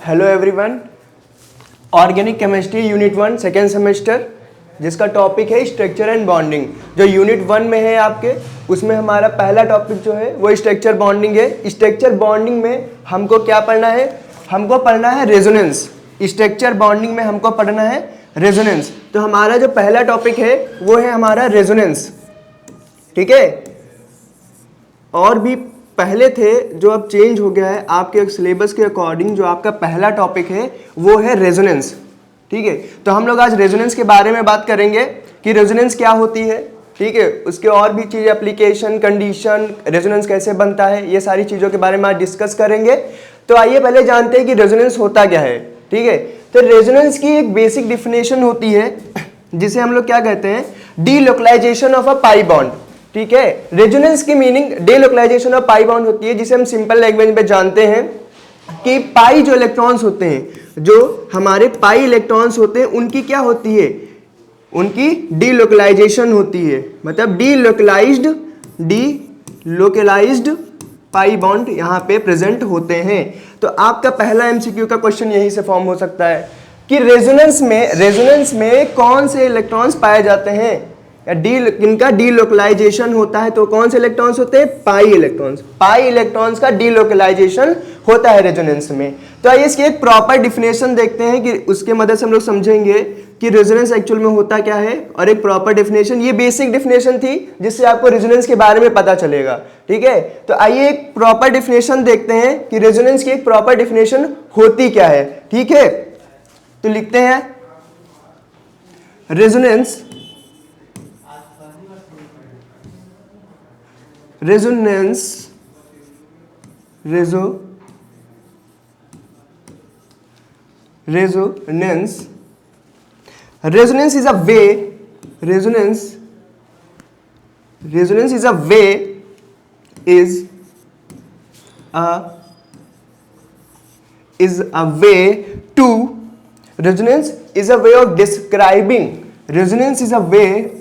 Hello everyone, organic chemistry unit 1 second semester, जिसका topic है structure and bonding. जो unit 1 में है आपके, उसमें हमारा पहला टॉपिक जो है वो स्ट्रक्चर बॉन्डिंग है। स्ट्रक्चर बॉन्डिंग में हमको क्या पढ़ना है? हमको पढ़ना है रेजोनेंस। स्ट्रक्चर बॉन्डिंग में हमको पढ़ना है रेजोनेंस। तो हमारा जो पहला टॉपिक है वो है हमारा रेजोनेंस, ठीक है। और भी पहले थे जो अब चेंज हो गया है आपके सिलेबस के अकॉर्डिंग। जो आपका पहला टॉपिक है वो है रेजोनेंस, ठीक है। तो हम लोग आज रेजोनेंस के बारे में बात करेंगे कि रेजोनेंस क्या होती है, ठीक है। उसके और भी चीज़, एप्लीकेशन, कंडीशन, रेजोनेंस कैसे बनता है, ये सारी चीज़ों के बारे में आज डिस्कस करेंगे। तो आइए पहले जानते हैं कि रेजोनेंस होता क्या है, ठीक है। तो रेजोनेंस की एक बेसिक डिफिनेशन होती है जिसे हम लोग क्या कहते हैं? Delocalisation of a pi bond, ठीक है। रेजोनेंस की meaning delocalisation of pi bond होती है, जिसे हम सिंपल लैंग्वेज में जानते हैं कि पाई जो इलेक्ट्रॉन्स होते हैं, जो हमारे पाई इलेक्ट्रॉन्स होते हैं, उनकी क्या होती है? उनकी डीलोकलाइजेशन होती है। मतलब डीलोकलाइज्ड पाई बॉन्ड यहाँ पे प्रेजेंट होते हैं। तो आपका पहला एमसीक्यू का क्वेश्चन यही से फॉर्म हो सकता है कि रेजोनेंस में कौन से इलेक्ट्रॉन्स पाए जाते हैं या इनका डीलोकलाइजेशन होता है। तो कौन से इलेक्ट्रॉन्स होते हैं? Pi electrons. पाई इलेक्ट्रॉन्स का डीलोकलाइजेशन होता है रेजोनेंस में। तो आइए इसकी एक प्रॉपर डिफिनेशन देखते हैं कि उसके मदद से हम लोग समझेंगे कि रेजोनेंस एक्चुअल में होता क्या है। और एक प्रॉपर डिफिनेशन, ये बेसिक डिफिनेशन थी जिससे आपको रेजोनेंस के बारे में पता चलेगा, ठीक है। तो आइए एक प्रॉपर डिफिनेशन देखते हैं कि रेजोनेंस की एक प्रॉपर डिफिनेशन होती क्या है, ठीक है। तो लिखते हैं resonance resonance is a way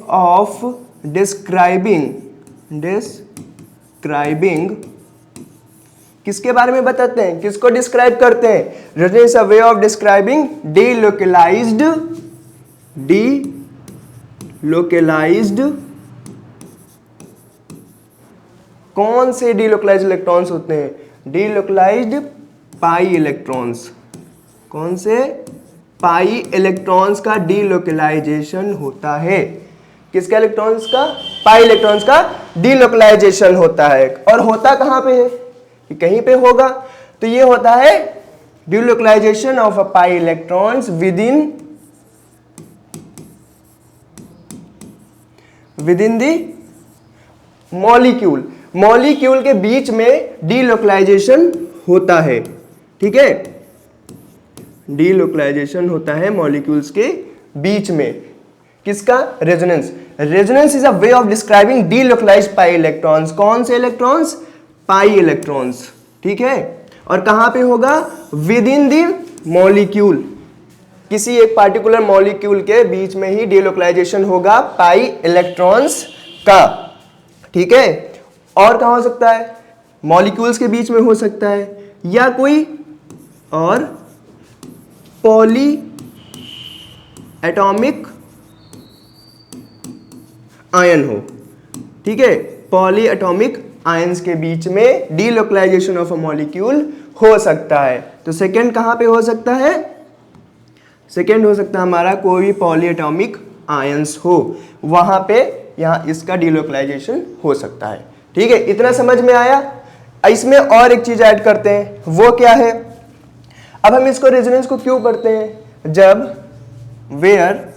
of describing किसके बारे में बताते हैं? किसको डिस्क्राइब करते हैं? Resonance is a way of describing delocalised कौन से डीलोकलाइज्ड इलेक्ट्रॉन्स होते हैं? Delocalised pi electrons. कौन से? पाई इलेक्ट्रॉन्स का डीलोकलाइजेशन होता है। किसका इलेक्ट्रॉन्स का? पाई इलेक्ट्रॉन्स का डीलोकलाइजेशन होता है। और होता कहां पे है? कहीं पे होगा। तो ये होता है delocalisation of a pi electrons within the molecule. Molecule के बीच में डीलोकलाइजेशन होता है, ठीक है। डीलोकलाइजेशन होता है मॉलिक्यूल्स के बीच में। किसका? Resonance. Resonance is a way of describing delocalised pi electrons. कौन से इलेक्ट्रॉन्स? पाई इलेक्ट्रॉन्स, ठीक है। और कहां पे होगा? With in the molecule. किसी एक पार्टिकुलर मॉलिक्यूल के बीच में ही डीलोकलाइजेशन होगा पाई इलेक्ट्रॉन्स का, ठीक है। और कहां हो सकता है? मॉलिक्यूल्स के बीच में हो सकता है, या कोई और पॉली एटॉमिक आयन हो, ठीक है। पॉली एटॉमिक आयंस के बीच में डीलोकलाइजेशन ऑफ अ मॉलिक्यूल हो सकता है। तो सेकंड कहां पे हो सकता है? सेकंड हो सकता है हमारा कोई भी पॉली एटॉमिक आयंस हो, वहां पे यहां इसका डीलोकलाइजेशन हो सकता है, ठीक है। इतना समझ में आया? इसमें और एक चीज ऐड करते हैं, वो क्या है? अब हम इसको रेजोनेंस को क्यों करते हैं? जब वेयर,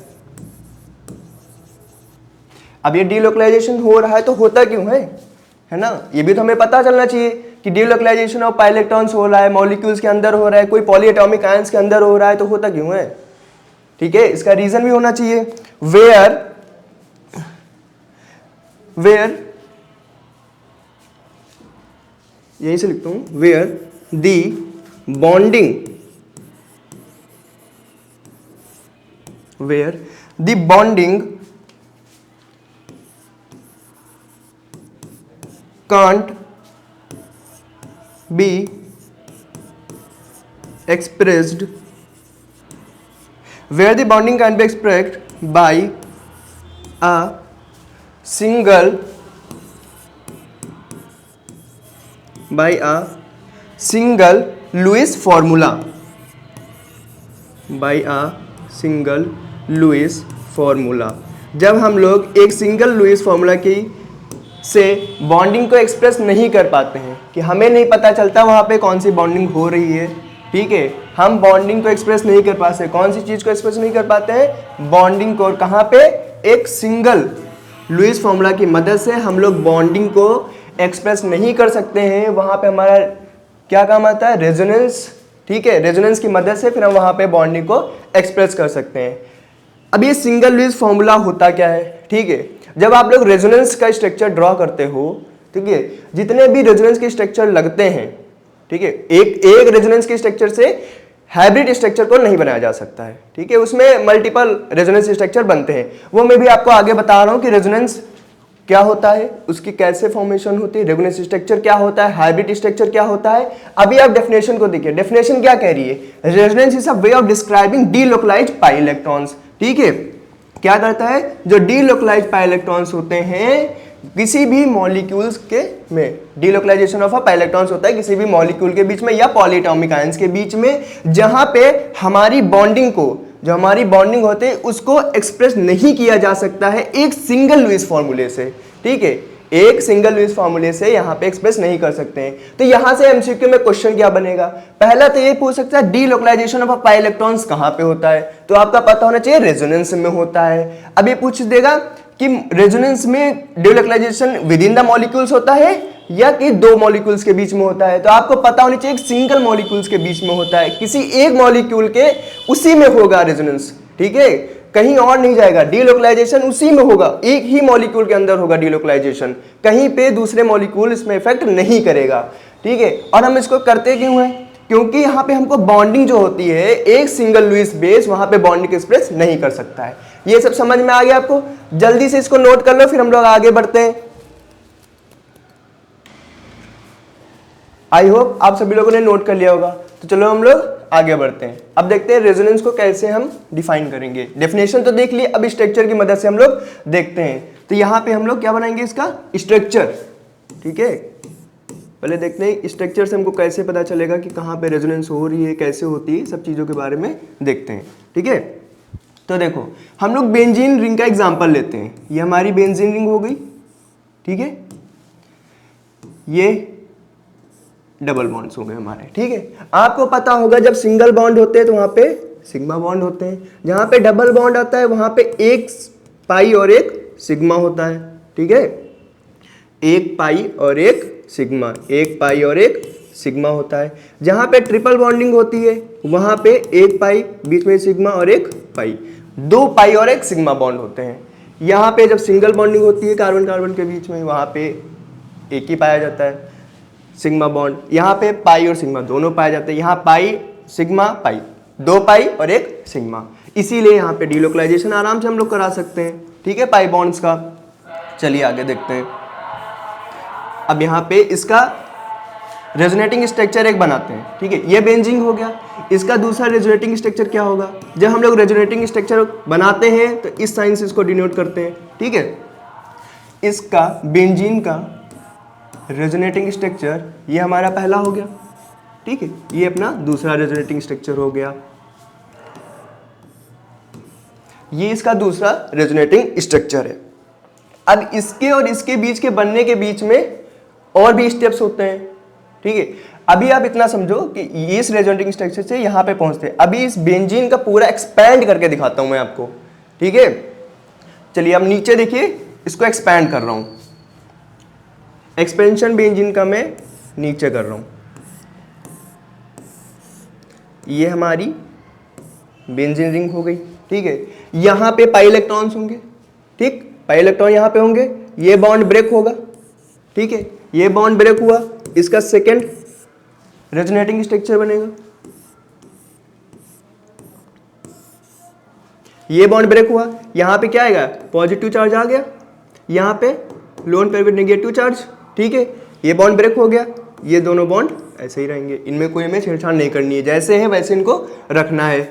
अब ये डीलोकलाइजेशन हो रहा है तो होता क्यों है ना? ये भी तो हमें पता चलना चाहिए कि डीलोकलाइजेशन ऑफ पाई इलेक्ट्रॉन्स हो रहा है, मॉलिक्यूल्स के अंदर हो रहा है, कोई पॉली एटॉमिक आयंस के अंदर हो रहा है, तो होता क्यों है, ठीक है। इसका रीजन भी होना चाहिए। वेयर यहीं से लिखता हूं, where the bonding can't be expressed where the bonding can be expressed by a single Lewis formula, by a single Lewis formula। जब हम लोग एक सिंगल लुईस फॉर्मूला की से बॉन्डिंग को एक्सप्रेस नहीं कर पाते हैं, कि हमें नहीं पता चलता वहाँ पे कौन सी बॉन्डिंग हो रही है, ठीक है, हम बॉन्डिंग को एक्सप्रेस नहीं कर पाते। कौन सी चीज़ को एक्सप्रेस नहीं कर पाते हैं? बॉन्डिंग को। कहाँ पे? एक सिंगल लुईस फॉर्मूला की मदद से हम लोग बॉन्डिंग को एक्सप्रेस नहीं कर सकते हैं। वहाँ पे हमारा क्या काम आता है? रेजोनेंस, ठीक है, रेजोनेंस की मदद से फिर हम वहाँ पे बॉन्डिंग को एक्सप्रेस कर सकते हैं। अब ये सिंगल लुईस फॉर्मूला होता क्या है? ठीक है, जब आप लोग रेजोनेंस का स्ट्रक्चर ड्रॉ करते हो, ठीक है, जितने भी रेजोनेंस के स्ट्रक्चर लगते हैं, ठीक है, एक रेजोनेंस के स्ट्रक्चर से हाइब्रिड स्ट्रक्चर को नहीं बनाया जा सकता है, ठीक है, उसमें मल्टीपल रेजोनेंस स्ट्रक्चर बनते हैं। वो मैं भी आपको आगे बता रहा हूं कि रेजोनेंस क्या होता है, उसकी कैसे फॉर्मेशन होती है, रेजोनेंस स्ट्रक्चर क्या होता है, हाइब्रिड स्ट्रक्चर क्या होता है। अभी आप डेफिनेशन को देखिए, डेफिनेशन क्या कह रही है? Resonance is a way of describing delocalised pi electrons, ठीक है, क्या करता है? जो डीलोकलाइज्ड पाई इलेक्ट्रॉन्स होते हैं किसी भी मॉलिक्यूल्स के में, delocalisation of a pi electrons होता है किसी भी मॉलिक्यूल के बीच में या पॉलीएटॉमिक आयंस के बीच में, जहां पे हमारी बॉन्डिंग को, जो हमारी बॉन्डिंग होते हैं उसको एक्सप्रेस नहीं किया जा सकता है एक सिंगल लुईस फॉर्मूले से, ठीक है, एक सिंगल लुईस फॉर्मूले से यहाँ पे एक्सप्रेस नहीं कर सकते हैं। तो यहाँ से एमसीक्यू में क्वेश्चन क्या बनेगा? पहला तो ये पूछ सकता है डीलोकलाइजेशन ऑफ पाई इलेक्ट्रॉन्स कहाँ पे होता है, तो आपका पता होना चाहिए रेजोनेंस में होता है। अब ये पूछ देगा कि रेजोनेंस में delocalisation within the molecules होता है या कि दो मॉलिक्यूल्स के बीच में होता है, तो आपको पता होनी चाहिए एक सिंगल मॉलिक्यूल्स के बीच में होता है, किसी एक मॉलिक्यूल के उसी में होगा रेजोनेंस, ठीक है, कहीं और नहीं जाएगा। डीलोकलाइजेशन उसी में होगा, एक ही मॉलिक्यूल के अंदर होगा डीलोकलाइजेशन, कहीं पे दूसरे मॉलिक्यूल इसमें इफेक्ट नहीं करेगा, ठीक है। और हम इसको करते क्यों हैं? क्योंकि यहाँ पे हमको बॉन्डिंग जो होती है एक सिंगल लुईस बेस वहां पे बॉन्डिंग एक्सप्रेस नहीं कर सकता है। ये सब समझ में आ गया आपको? जल्दी से इसको नोट कर लो, फिर हम लोग आगे बढ़ते हैं। आई होप आप सभी लोगों ने नोट कर लिया होगा। तो चलो हम लोग आगे बढ़ते हैं। अब देखते हैं रेजोनेंस को कैसे हम डिफाइन करेंगे। डेफिनेशन तो देख लिए, अब स्ट्रक्चर की मदद से हम लोग देखते हैं। तो यहाँ पे हम लोग क्या बनाएंगे? इसका स्ट्रक्चर, ठीक है। पहले देखते हैं स्ट्रक्चर से हमको कैसे पता चलेगा कि कहाँ पे रेजोनेंस हो रही है, कैसे होती है, सब चीज़ों के बारे में देखते हैं, ठीक है। तो देखो हम लोग बेंजीन रिंग का एग्जांपल लेते हैं। ये हमारी बेंजीन रिंग हो गई, ठीक है, ये डबल बॉन्ड्स हो गए हमारे, ठीक है। आपको पता होगा जब सिंगल बॉन्ड होते हैं तो वहां पे सिग्मा बॉन्ड होते हैं, जहां पे डबल बॉन्ड आता है वहां पे एक पाई और एक सिग्मा होता है, ठीक है, एक पाई और एक सिग्मा, एक पाई और एक सिग्मा होता है। जहां पे ट्रिपल बॉन्डिंग होती है वहां पे एक पाई, बीच में सिग्मा और एक पाई, दो पाई और एक सिग्मा बॉन्ड होते हैं। यहाँ पे जब सिंगल बॉन्डिंग होती है कार्बन कार्बन के बीच में, वहाँ पे एक ही पाया जाता है सिग्मा बॉन्ड। यहाँ पे पाई और सिग्मा दोनों पाए जाते हैं। यहाँ पाई सिग्मा पाई, दो पाई और एक सिग्मा, इसीलिए यहाँ पे डीलोकलाइजेशन आराम से हम लोग करा सकते हैं, ठीक है, पाई बॉन्ड्स का। चलिए आगे देखते हैं। अब यहाँ पे इसका रेजोनेटिंग स्ट्रक्चर एक बनाते हैं, ठीक है, ये बेंजीन हो गया। इसका दूसरा रेजोनेटिंग स्ट्रक्चर क्या होगा? जब हम लोग रेजोनेटिंग स्ट्रक्चर बनाते हैं तो इस साइन से इसको डिनोट करते हैं, ठीक है। इसका बेंजीन का रेजोनेटिंग स्ट्रक्चर ये हमारा पहला हो गया, ठीक है, ये अपना दूसरा रेजोनेटिंग स्ट्रक्चर हो गया, ये इसका दूसरा रेजोनेटिंग स्ट्रक्चर है। अब इसके और इसके बीच के बनने के बीच में और भी स्टेप्स होते हैं, ठीक है। अभी आप इतना समझो कि इस रेजोनेटिंग स्ट्रक्चर से यहां पे पहुंचते हैं। अभी इस बेंजीन का पूरा एक्सपैंड करके दिखाता हूं मैं आपको, ठीक है। चलिए अब नीचे देखिए, इसको एक्सपैंड कर रहा हूं, एक्सपेंशन बेंजीन का मैं नीचे कर रहा हूं। ये हमारी बेंजीन रिंग हो गई, ठीक है। यहां पे पाई इलेक्ट्रॉन्स होंगे, ठीक, पाई इलेक्ट्रॉन यहां पे होंगे, ये बॉन्ड ब्रेक होगा, ठीक है, ये बॉन्ड ब्रेक हुआ, इसका सेकेंड रेजोनेटिंग स्ट्रक्चर बनेगा, ये बॉन्ड ब्रेक हुआ, यहां पे क्या आएगा? पॉजिटिव चार्ज आ गया, यहां पे lone pair with negative charge, ठीक है, ये बॉन्ड ब्रेक हो गया, ये दोनों बॉन्ड ऐसे ही रहेंगे, इनमें कोई हमें छेड़छाड़ नहीं करनी है, जैसे है वैसे इनको रखना है।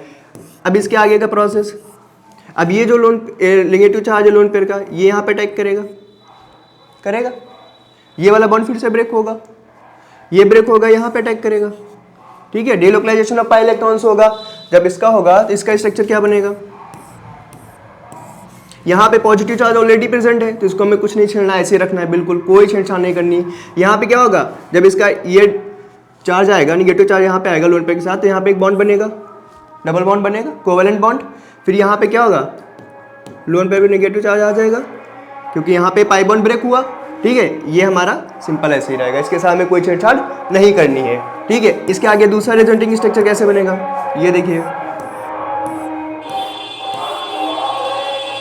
अब इसके आगे का प्रोसेस, अब ये जो लोन नेगेटिव चार्ज है लोन पेयर का, ये यहाँ पे अटैक करेगा, ये वाला बॉन्ड फिर से ब्रेक होगा, ये ब्रेक होगा, यहाँ पे अटैक करेगा, ठीक है। डिलोकलाइजेशन ऑफ पाई इलेक्ट्रॉन्स होगा। जब इसका होगा तो इसका स्ट्रक्चर क्या बनेगा, यहाँ पे पॉजिटिव चार्ज ऑलरेडी प्रेजेंट है तो इसको हमें कुछ नहीं छेड़ना, ऐसे रखना है, बिल्कुल कोई छेड़छाड़ नहीं करनी। यहाँ पे क्या होगा, जब इसका ये चार्ज आएगा, निगेटिव चार्ज यहाँ पे आएगा लोन पेयर के साथ, तो यहाँ पे एक बॉन्ड बनेगा, डबल बॉन्ड बनेगा, कोवेलेंट बॉन्ड। फिर यहाँ पे क्या होगा, लोन पेयर पे नेगेटिव चार्ज आ जाएगा क्योंकि यहाँ पे पाई बॉन्ड ब्रेक हुआ, ठीक है। ये हमारा सिंपल ऐसे ही रहेगा, इसके साथ में कोई छेड़छाड़ नहीं करनी है, ठीक है। इसके आगे दूसरा रेजोनेटिंग स्ट्रक्चर कैसे बनेगा, ये देखिए।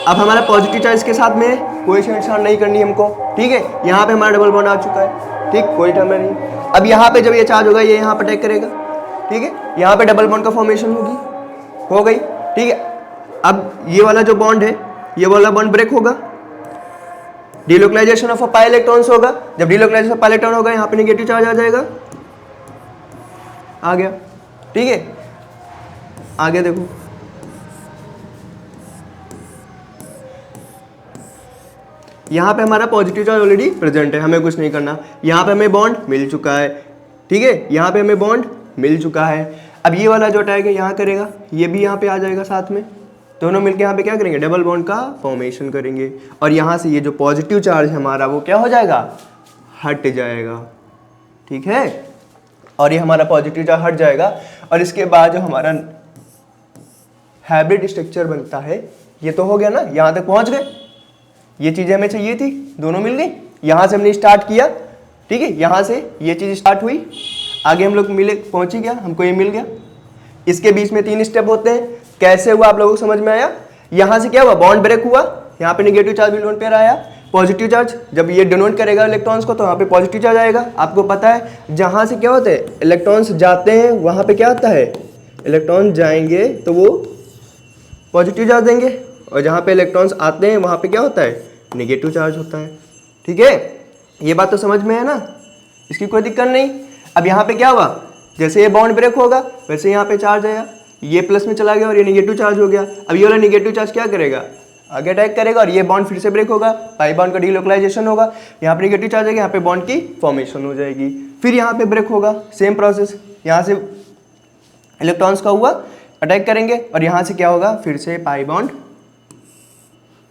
अब हमारा पॉजिटिव चार्ज के साथ में कोई छेड़छाड़ नहीं करनी है हमको, ठीक है। यहाँ पे हमारा डबल बॉन्ड आ चुका है, ठीक, कोई ड्रामा नहीं। अब यहाँ पे जब ये चार्ज होगा ये यहाँ पे अटैक करेगा, ठीक है, यहाँ पे डबल बॉन्ड का फॉर्मेशन हो गई, ठीक है। अब ये वाला जो बॉन्ड है, ये वाला बॉन्ड ब्रेक होगा, डिलोकलाइजेशन ऑफ पाई इलेक्ट्रॉन्स होगा। जब डिलोकलाइजेशन ऑफ पाई इलेक्ट्रॉन होगा यहाँ पे नेगेटिव चार्ज आ जाएगा, आ गया, ठीक है। आगे देखो, यहाँ पे हमारा पॉजिटिव चार्ज ऑलरेडी प्रेजेंट है, हमें कुछ नहीं करना। यहाँ पे हमें बॉन्ड मिल चुका है, ठीक है, यहाँ पे हमें बॉन्ड मिल चुका है। अब ये वाला जो अटैक है यहाँ करेगा, ये भी यहाँ पे आ जाएगा साथ में, दोनों मिलके यहाँ पे क्या करेंगे, डबल बॉन्ड का फॉर्मेशन करेंगे। और यहाँ से ये जो पॉजिटिव चार्ज है हमारा वो क्या हो जाएगा, हट जाएगा, ठीक है। और ये हमारा पॉजिटिव चार्ज हट जाएगा। और इसके बाद जो हमारा हाइब्रिड स्ट्रक्चर बनता है, ये तो हो गया ना, यहाँ तक पहुँच गए, ये चीज़ें हमें चाहिए थी, दोनों मिल गई। यहाँ से हमने स्टार्ट किया, ठीक है, यहाँ से ये चीज़ स्टार्ट हुई, आगे हम लोग मिले, पहुँच ही गया, हमको ये मिल गया। इसके बीच में 3 स्टेप होते हैं, कैसे हुआ आप लोगों को समझ में आया। यहाँ से क्या हुआ, बॉन्ड ब्रेक हुआ, यहाँ पे नेगेटिव चार्ज भी लोन पेयर आया, पॉजिटिव चार्ज जब ये डोनेट करेगा इलेक्ट्रॉन्स को तो यहाँ पे पॉजिटिव चार्ज आएगा। आपको पता है जहाँ से क्या होता है, इलेक्ट्रॉन्स जाते हैं वहाँ पे क्या होता है, इलेक्ट्रॉन जाएंगे तो वो पॉजिटिव चार्ज देंगे, और जहाँ पे इलेक्ट्रॉन्स आते हैं वहाँ पे क्या होता है, नेगेटिव चार्ज होता है, ठीक है। ये बात तो समझ में है ना, इसकी कोई दिक्कत नहीं। अब यहाँ पे क्या हुआ, जैसे ये बॉन्ड ब्रेक होगा वैसे यहाँ पे चार्ज आया, ये प्लस में चला गया और ये नेगेटिव चार्ज हो गया। अब ये वाला नेगेटिव चार्ज क्या करेगा, आगे अटैक करेगा और ये बॉन्ड फिर से ब्रेक होगा, पाई बॉन्ड का डिलोकलाइजेशन होगा, यहाँ पे नेगेटिव चार्ज आएगा, यहाँ पे बॉन्ड की फॉर्मेशन हो जाएगी। फिर यहाँ पे ब्रेक होगा, सेम प्रोसेस, यहाँ से इलेक्ट्रॉन्स का हुआ, अटैक करेंगे और यहाँ से क्या होगा, फिर से पाई बॉन्ड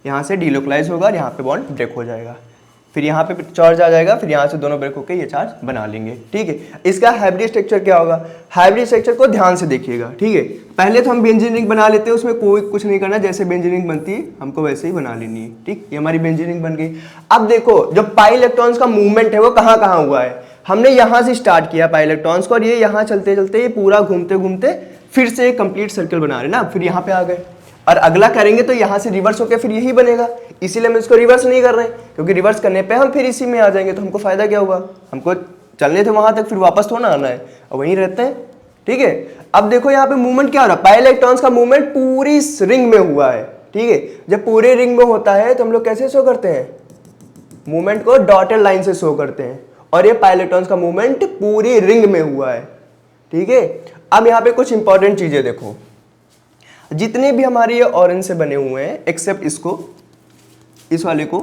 यहाँ से डिलोकलाइज होगा और यहाँ पे बॉन्ड ब्रेक हो जाएगा। फिर यहाँ पे चार्ज आ जाएगा, फिर यहाँ से दोनों ब्रेक होकर ये चार्ज बना लेंगे, ठीक है। इसका हाइब्रिड स्ट्रक्चर क्या होगा, हाइब्रिड स्ट्रक्चर को ध्यान से देखिएगा, ठीक है। पहले तो हम बेंजीन रिंग बना लेते हैं, उसमें कोई कुछ नहीं करना, जैसे बेंजीन रिंग बनती है हमको वैसे ही बना लेनी है, ठीक। ये हमारी बेंजीन रिंग बन गई। अब देखो जो पाई इलेक्ट्रॉन्स का मूवमेंट है वो कहाँ कहाँ हुआ है, हमने यहाँ से स्टार्ट किया पाई इलेक्ट्रॉन्स को, और ये यहाँ चलते चलते ये पूरा घूमते घूमते फिर से एक कंप्लीट सर्कल बना रहे ना, फिर यहाँ पे आ गए। और अगला करेंगे तो यहाँ से रिवर्स होकर फिर यही बनेगा, इसीलिए हम इसको रिवर्स नहीं कर रहे हैं, क्योंकि रिवर्स करने पे हम फिर इसी में आ जाएंगे तो हमको फायदा क्या हुआ, हमको चलने थे वहां तक, फिर वापस थोड़ा आना है और वहीं रहते हैं, ठीक है। अब देखो यहाँ पे मूवमेंट क्या हो रहा है, पाई इलेक्ट्रॉन्स का मूवमेंट पूरी रिंग में हुआ है, ठीक है। जब पूरे रिंग में होता है तो हम लोग कैसे शो करते हैं, मूवमेंट को डॉटेड लाइन से शो करते हैं, और ये पाई इलेक्ट्रॉन्स का मूवमेंट पूरी रिंग में हुआ है, ठीक है। अब यहाँ पे कुछ इंपॉर्टेंट चीजें देखो, जितने भी हमारे ये ऑरेंज से बने हुए हैं एक्सेप्ट इसको, इस वाले को,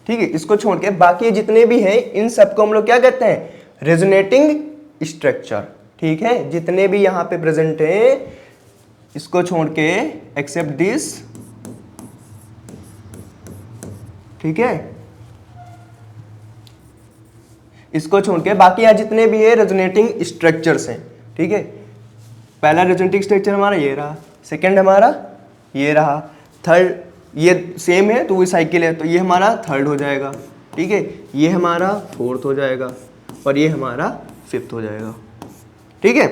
ठीक है, इसको छोड़ के बाकी जितने भी हैं इन सबको हम लोग क्या कहते हैं, रेजोनेटिंग स्ट्रक्चर, ठीक है। जितने भी यहाँ पे प्रेजेंट हैं इसको छोड़ के एक्सेप्ट दिस, ठीक है, इसको छोड़ के बाकी यहाँ जितने भी है रेजोनेटिंग स्ट्रक्चर्स हैं, ठीक है। पहला रेजोनेटिंग स्ट्रक्चर हमारा ये रहा, सेकंड हमारा ये रहा, थर्ड ये सेम है तो वो साइकिल है तो ये हमारा थर्ड हो जाएगा, ठीक है, ये हमारा फोर्थ हो जाएगा और ये हमारा फिफ्थ हो जाएगा, ठीक है।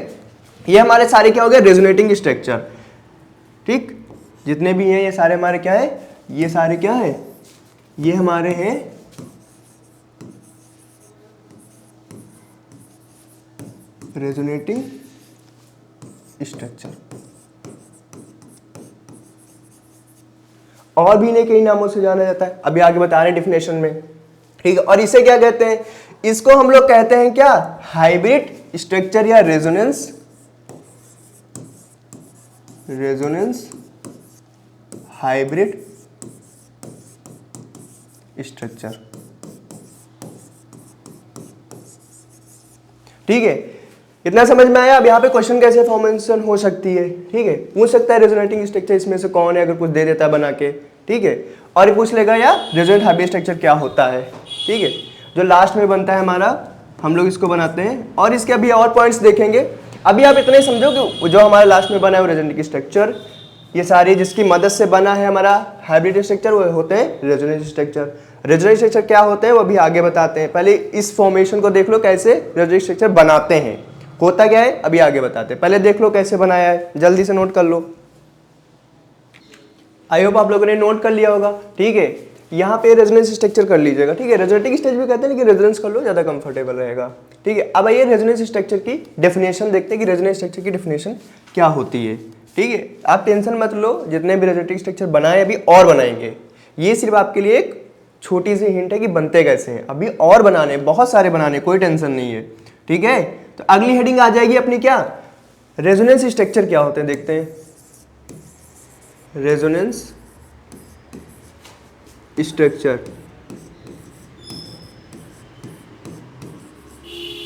ये हमारे सारे क्या हो गए, रेजोनेटिंग स्ट्रक्चर, ठीक। जितने भी हैं ये सारे हमारे क्या है, ये सारे क्या है, ये हमारे हैं रेजोनेटिंग स्ट्रक्चर, और भी इन्हें कई नामों से जाना जाता है, अभी आगे बता रहे हैं डिफिनेशन में, ठीक है। और इसे क्या कहते हैं, इसको हम लोग कहते हैं क्या, हाइब्रिड स्ट्रक्चर या रेजोनेंस हाइब्रिड स्ट्रक्चर। ठीक है, इतना समझ में आया। अब यहाँ पे क्वेश्चन कैसे फॉर्मेशन हो सकती है, ठीक है, पूछ सकता है रेजोनेटिंग स्ट्रक्चर इसमें से कौन है, अगर कुछ दे देता है बना के, ठीक है, और पूछ लेगा यार रेजोनेंट हाइब्रिड स्ट्रक्चर क्या होता है, ठीक है, जो लास्ट में बनता है हमारा, हम लोग इसको बनाते हैं, और इसके अभी और पॉइंट्स देखेंगे। अभी आप इतना ही समझो कि जो हमारा लास्ट में बना है वो रेजोनेटिंग स्ट्रक्चर, ये सारी जिसकी मदद से बना है हमारा हाइब्रिड स्ट्रक्चर वो होते हैं रेजोनेंट स्ट्रक्चर। रेजोनेंट स्ट्रक्चर क्या होते हैं वो अभी आगे बताते हैं, पहले इस फॉर्मेशन को देख लो कैसे रेजोनेंट स्ट्रक्चर बनाते हैं, होता क्या है अभी आगे बताते हैं, पहले देख लो कैसे बनाया है, जल्दी से नोट कर लो। आई होप आप लोगों ने नोट कर लिया होगा, ठीक है। यहाँ पे रेजोनेंस स्ट्रक्चर कर लीजिएगा, ठीक है, रेजोनेटिंग स्ट्रक्चर भी कहते हैं लेकिन रेजोनेंस कर लो ज़्यादा कंफर्टेबल रहेगा, ठीक है। अब आइए रेजोनेंस स्ट्रक्चर की डेफिनेशन देखते हैं कि रेजोनेंस स्ट्रक्चर की डेफिनेशन क्या होती है, ठीक है। आप टेंशन मत लो, जितने भी रेजोनेटिंग स्ट्रक्चर बनाए अभी और बनाएंगे, ये सिर्फ आपके लिए एक छोटी सी हिंट है कि बनते कैसे हैं, अभी और बनाने, बहुत सारे बनाने, कोई टेंशन नहीं है, ठीक है। तो अगली हेडिंग आ जाएगी अपनी क्या, रेजोनेंस स्ट्रक्चर क्या होते हैं देखते हैं। रेजोनेंस स्ट्रक्चर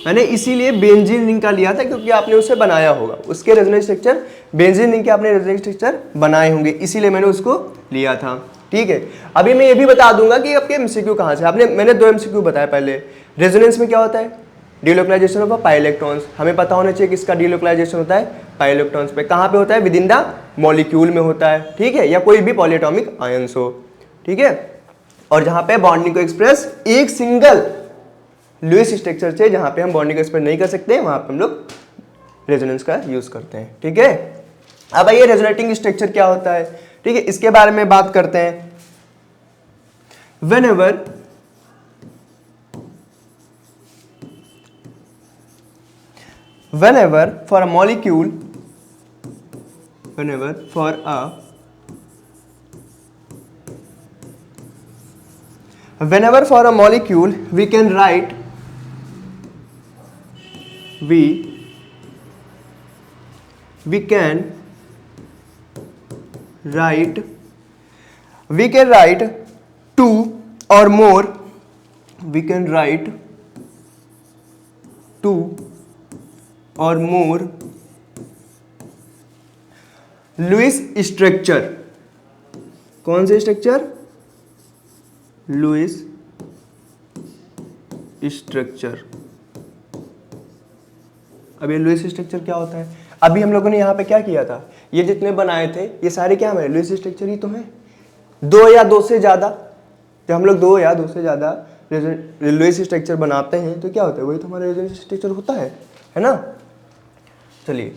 मैंने इसीलिए बेंजीन रिंग का लिया था क्योंकि आपने उसे बनाया होगा, उसके रेजोनेंस स्ट्रक्चर बेंजीन रिंग के आपने रेजोनेंस स्ट्रक्चर बनाए होंगे, इसीलिए मैंने उसको लिया था, ठीक है। अभी मैं ये भी बता दूंगा कि आपके एमसीक्यू कहाँ से, मैंने 2 एमसीक्यू बताया पहले। रेजोनेंस में क्या होता है, डीलोकलाइजेशन ऑफ पाई इलेक्ट्रॉन्स, हमें पता होना चाहिए किसका डीलोकलाइजेशन होता है, पाई इलेक्ट्रॉन्स पे। कहाँ पे होता है, विद इन द मॉलिक्यूल में होता है, ठीक है, या कोई भी पॉलीएटॉमिक आयंस हो, ठीक है। और जहां पे बॉन्डिंग को एक्सप्रेस एक सिंगल लुईस स्ट्रक्चर से, जहां पे हम बॉन्डिंग को एक्सप्रेस नहीं कर सकते वहां पे हम लोग रेजोनेंस का यूज करते हैं, ठीक है। अब आइए रेजोनेटिंग स्ट्रक्चर क्या होता है, ठीक है, इसके बारे में बात करते हैं। Whenever for a molecule, whenever for a molecule we can write two or more, we can write two or more Lewis structure. कौन से स्ट्रक्चर, लुईस स्ट्रक्चर। अब ये लुईस स्ट्रक्चर क्या होता है, अभी हम लोगों ने यहाँ पे क्या किया था, ये जितने बनाए थे ये सारे क्या है, लुईस स्ट्रक्चर ही तो हैं, 2 या 2 से ज़्यादा। जब हम लोग 2 या 2 से ज़्यादा लुईस स्ट्रक्चर बनाते हैं तो क्या होता है, वही तो हमारा रेजोनेंस स्ट्रक्चर होता है ना। चलिए,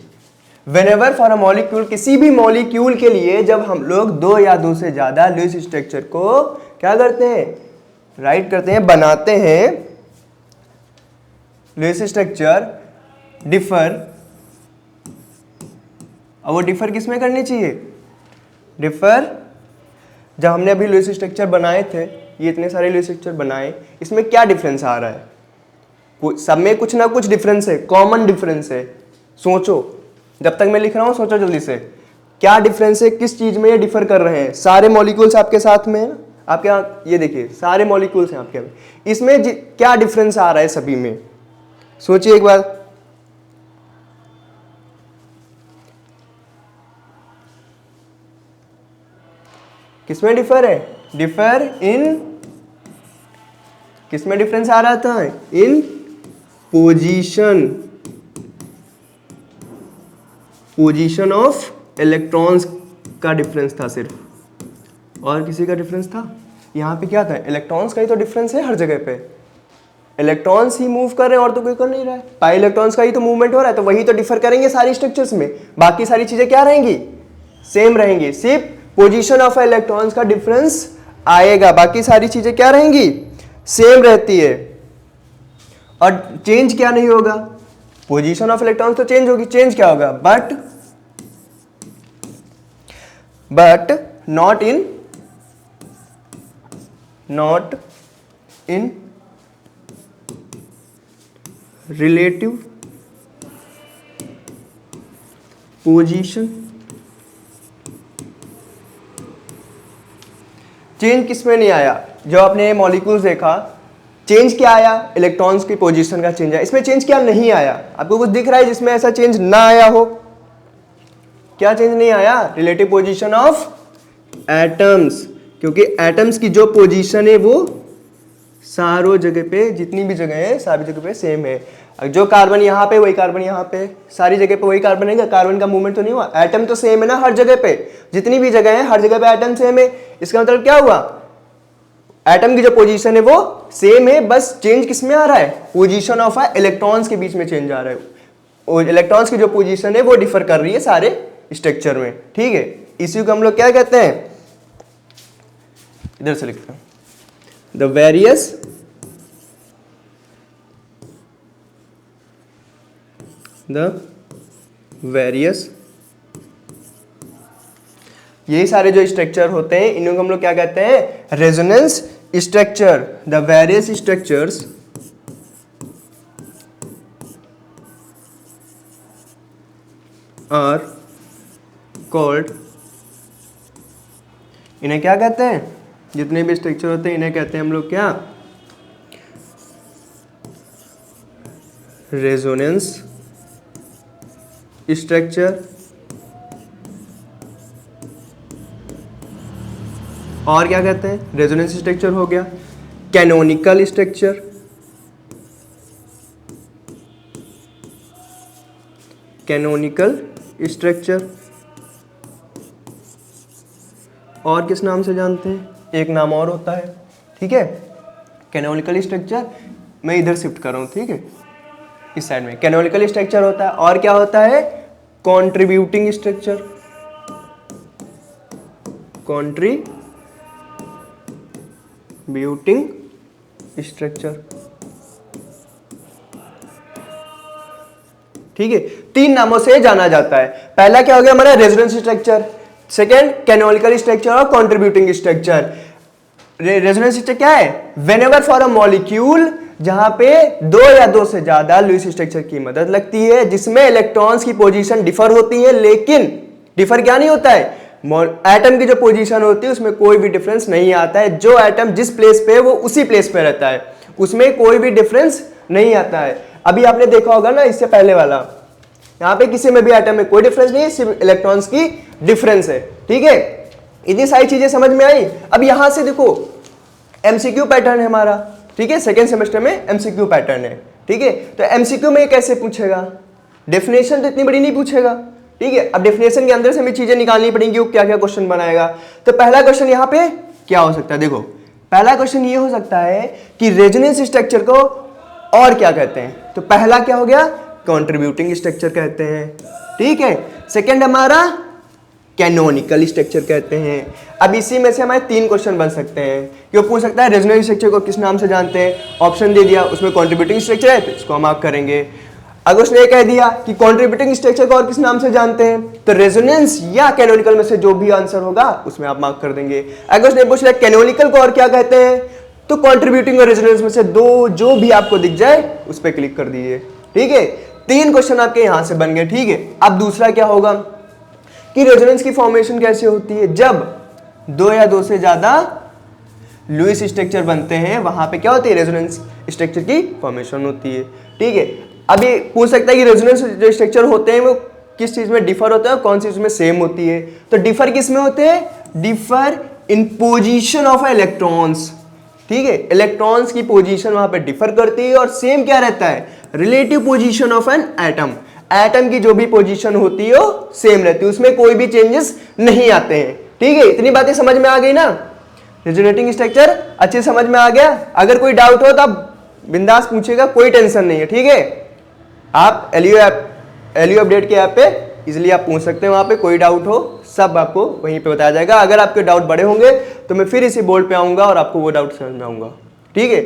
व्हेनेवर फॉर अ मॉलिक्यूल, किसी भी मॉलिक्यूल के लिए जब हम लोग 2 या 2 से ज़्यादा लुईस स्ट्रक्चर को क्या करते हैं, राइट करते हैं, बनाते हैं, लुईस स्ट्रक्चर डिफर, और वो डिफर किस में करनी चाहिए, डिफर जब हमने अभी लुईस स्ट्रक्चर बनाए थे, ये इतने सारे लुईस स्ट्रक्चर बनाए, इसमें क्या डिफरेंस आ रहा है, सब में कुछ ना कुछ डिफरेंस है, कॉमन डिफरेंस है। सोचो, जब तक मैं लिख रहा हूं सोचो जल्दी से, क्या डिफरेंस है, किस चीज में ये डिफर कर रहे हैं। सारे मॉलिक्यूल्स आपके साथ में है, आपके यहाँ ये देखिए सारे मॉलिक्यूल्स हैं आपके, इसमें क्या डिफरेंस आ रहा है सभी में, सोचिए एक बार। किसमें डिफर है, डिफर इन, किसमें डिफरेंस आ रहा था, इन पोजीशन ऑफ इलेक्ट्रॉन्स का डिफरेंस था सिर्फ, और किसी का डिफरेंस था, यहाँ पे क्या था, इलेक्ट्रॉन्स का ही तो डिफरेंस है, हर जगह पे इलेक्ट्रॉन्स ही मूव कर रहे हैं और तो कोई कर नहीं रहा है, पाई इलेक्ट्रॉन्स का ही तो मूवमेंट हो रहा है, तो वही तो डिफर करेंगे सारी स्ट्रक्चर्स में, बाकी सारी चीजें क्या रहेंगी, सेम रहेंगी, सिर्फ पोजीशन ऑफ इलेक्ट्रॉन्स का डिफरेंस आएगा, बाकी सारी चीजें क्या रहेंगी, सेम रहती है। और चेंज क्या नहीं होगा, पोजीशन ऑफ इलेक्ट्रॉन्स तो चेंज होगी, चेंज क्या होगा, but not in relative position. Change किसमें नहीं आया? जो आपने मॉलिक्यूल्स देखा, चेंज क्या आया? इलेक्ट्रॉन्स की पोजीशन का चेंज आया। इसमें चेंज क्या नहीं आया? आपको कुछ दिख रहा है जिसमें ऐसा चेंज ना आया हो? क्या चेंज नहीं आया? रिलेटिव पोजीशन ऑफ एटम्स, क्योंकि एटम्स की जो पोजीशन है वो सारों जगह पे, जितनी भी जगह है सारी जगह पे सेम है। जो कार्बन यहाँ पे वही कार्बन यहाँ पे, सारी जगह पे वही कार्बन है। कार्बन का मूवमेंट तो नहीं हुआ। एटम तो सेम है ना हर जगह पे, जितनी भी जगह है हर जगह पे एटम सेम है। इसका मतलब क्या हुआ? एटम की जो पोजीशन है वो सेम है, बस चेंज किस में आ रहा है? पोजीशन ऑफ इलेक्ट्रॉन्स के बीच में चेंज आ रहा है। और इलेक्ट्रॉन्स की जो पोजीशन है वो डिफर कर रही है सारे स्ट्रक्चर में। ठीक है, इसी को हम लोग क्या कहते हैं? इधर से लिखते हैं, द वेरियस यही सारे जो स्ट्रक्चर होते हैं इनको हम लोग क्या कहते हैं? Resonance structure. The various structures are called, इन्हें क्या कहते हैं? जितने भी स्ट्रक्चर होते हैं इन्हें कहते हैं हम लोग क्या? Resonance structure. और क्या कहते हैं? रेजोनेंस स्ट्रक्चर हो गया, कैनोनिकल स्ट्रक्चर, कैनोनिकल स्ट्रक्चर। और किस नाम से जानते हैं? एक नाम और होता है, ठीक है, कैनोनिकल स्ट्रक्चर। मैं इधर शिफ्ट कर रहा हूं, ठीक है, इस साइड में कैनोनिकल स्ट्रक्चर होता है। और क्या होता है? Contributing structure, contributing structure. ठीक है, तीन नामों से जाना जाता है। पहला क्या हो गया हमारा? Resonance structure, second canonical structure और कंट्रीब्यूटिंग स्ट्रक्चर। रेजोनेंस स्ट्रक्चर क्या है? व्हेनेवर फॉर अ मॉलिक्यूल, जहां पे दो या दो से ज्यादा लुईस स्ट्रक्चर की मदद लगती है, जिसमें इलेक्ट्रॉन्स की पोजीशन डिफर होती है, लेकिन डिफर क्या नहीं होता है? एटम की जो पोजीशन होती है उसमें कोई भी डिफरेंस नहीं आता है। जो एटम जिस प्लेस पे है वो उसी प्लेस पे रहता है, उसमें कोई भी डिफरेंस नहीं आता है। अभी आपने देखा होगा ना इससे पहले वाला, यहाँ पे किसी में भी एटम में कोई डिफरेंस नहीं है, सिर्फ इलेक्ट्रॉन्स की डिफरेंस है। ठीक है, इतनी सारी चीजें समझ में आई। अब यहां से देखो एमसीक्यू पैटर्न है हमारा, ठीक है, सेकेंड सेमेस्टर में एमसीक्यू पैटर्न है। ठीक है, तो एमसीक्यू में कैसे पूछेगा? डेफिनेशन तो इतनी बड़ी नहीं पूछेगा, ठीक है। अब डेफिनेशन के अंदर से हमें चीजें निकालनी पड़ेंगी, वो क्या क्या क्वेश्चन बनाएगा। तो पहला क्वेश्चन यहाँ पे क्या हो सकता है? देखो पहला क्वेश्चन ये हो सकता है कि रेजोनेंस स्ट्रक्चर को और क्या कहते हैं? तो पहला क्या हो गया? कंट्रीब्यूटिंग स्ट्रक्चर कहते हैं, ठीक है। सेकंड हमारा कैनोनिकल स्ट्रक्चर कहते हैं। अब इसी में से हमारे तीन क्वेश्चन बन सकते हैं। क्यों पूछ सकता है रेजोनेंस स्ट्रक्चर को किस नाम से जानते हैं? ऑप्शन दे दिया, उसमें कंट्रीब्यूटिंग स्ट्रक्चर है तो इसको हम मार्क करेंगे। अगर उसने ये कह दिया कि कंट्रीब्यूटिंग स्ट्रक्चर को और किस नाम से जानते हैं, तो रेजोनेंस या कैनोनिकल में से जो भी आंसर होगा उसमें आप मार्क कर देंगे। अगर उसने पूछ लिया कैनोनिकल को और क्या कहते हैं, तो कंट्रीब्यूटिंग और रेजोनेंस में से दो जो भी आपको दिख जाए उस पर क्लिक कर दीजिए, ठीक है। तीन क्वेश्चन आपके यहां से बन गए, ठीक है। अब दूसरा क्या होगा कि रेजोनेंस की फॉर्मेशन कैसे होती है? जब दो या दो से ज्यादा लुईस स्ट्रक्चर बनते हैं वहां पे क्या होती है? रेजोनेंस स्ट्रक्चर की फॉर्मेशन होती है, ठीक है। अभी पूछ सकता है कि रेजोनेंस जो स्ट्रक्चर होते हैं वो किस चीज में डिफर होता है और कौन सी चीज में सेम होती है। तो डिफर किस में होते हैं? Differ in position of electrons, ठीक है। इलेक्ट्रॉन्स की पोजीशन वहां पे डिफर करती है और सेम क्या रहता है? Relative position of an atom. Atom की जो भी पोजीशन होती है वो सेम रहती है, उसमें कोई भी चेंजेस नहीं आते हैं, ठीक है। इतनी बातें समझ में आ गई ना? रेजोनेटिंग स्ट्रक्चर अच्छे समझ में आ गया? अगर कोई डाउट हो तो आप बिंदास पूछेगा, कोई टेंशन नहीं है, ठीक है। आप एलयू अपडेट के ऐप पे इजिली आप पूछ सकते हैं, वहां पे कोई डाउट हो सब आपको वहीं पे बताया जाएगा। अगर आपके डाउट बड़े होंगे तो मैं फिर इसी बोर्ड पे आऊंगा और आपको वो डाउट समझ में आऊंगा, ठीक है।